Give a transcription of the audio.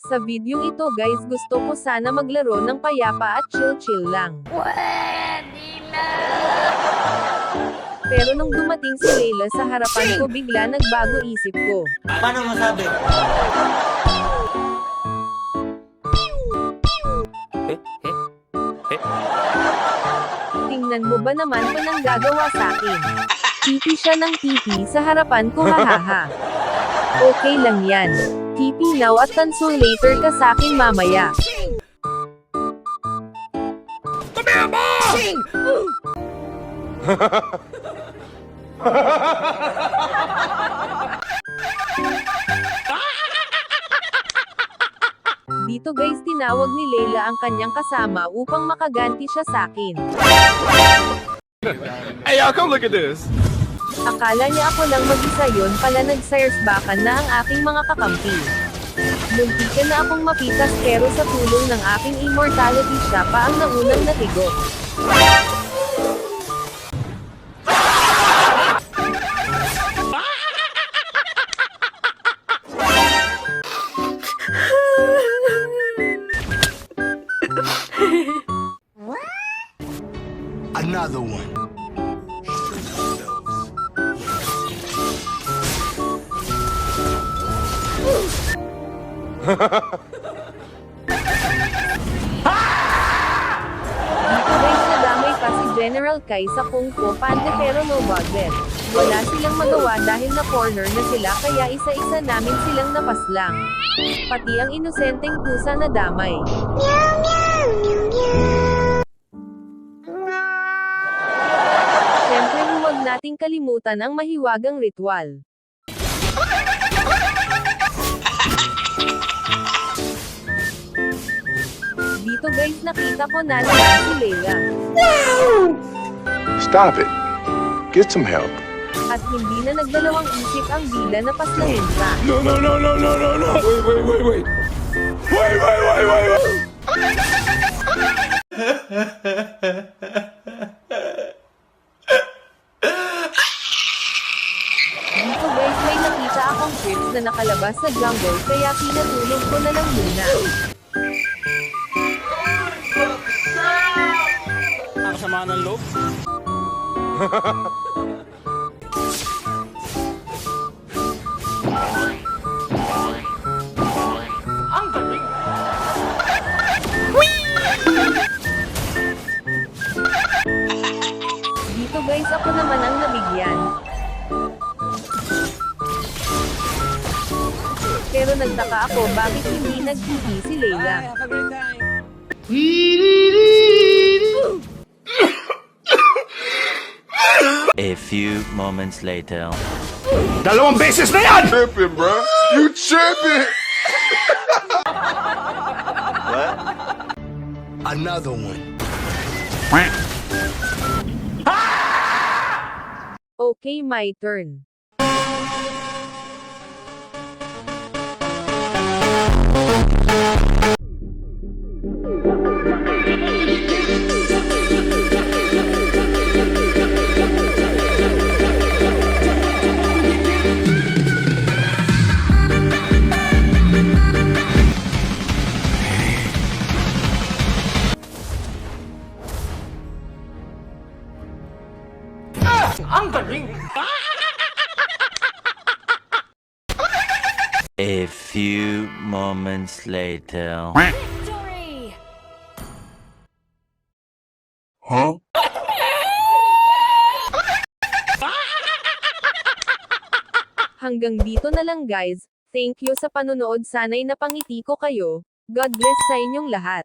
Sa videong ito guys, gusto ko sana maglaro ng payapa at chill-chill lang. Pero nung dumating si Layla sa harapan ko, bigla nagbago isip ko. Paano masabi? Tingnan mo ba naman pa nang gagawa sa akin? Titi siya ng titi sa harapan ko, hahaha. Okay lang yan. TP now at tanso later ka sa akin mamaya. Dito guys, tinawag ni Layla ang kanyang kasama upang makaganti siya sa akin. Hey y'all, come look at this. Akala niya ako lang mag-isa, yun pala nag-siresbakan na ang aking mga kakampi. Muntikan na akong mapitas, pero sa tulong ng aking immortality siya pa ang naunang natigo. Another one. Dito guys, nadamay pa si General Kai sa Kung Fu Panda, pero no bother. Wala silang magawa dahil na corner na sila, kaya isa-isa namin silang napaslang. Pati ang inosenteng pusa na damay. Siyempre huwag nating kalimutan ang mahiwagang ritual. Dito guys, nakita ko na naman si Layla. Stop it. Get some help. At hindi na nagdalawang isip ang bila na paslangin ka. No, no, no, no, no, no, no. Wait. Wait. Dito guys, may nakita akong trips na nakalabas sa jungle, kaya pinatulog ko na lang muna. Nakasama ng loob? Ang galing! Dito guys, ako naman ang nabigyan. Pero nagtaka ako bakit hindi nagtiti si Layla. A few moments later. Dalawang beses na yan! Tripping, bro. You tripping! Another one. Okay, my turn. Ang galing! A few moments later. Huh? Hanggang dito na lang guys. Thank you sa panonood, sana'y napangiti ko kayo. God bless sa inyong lahat.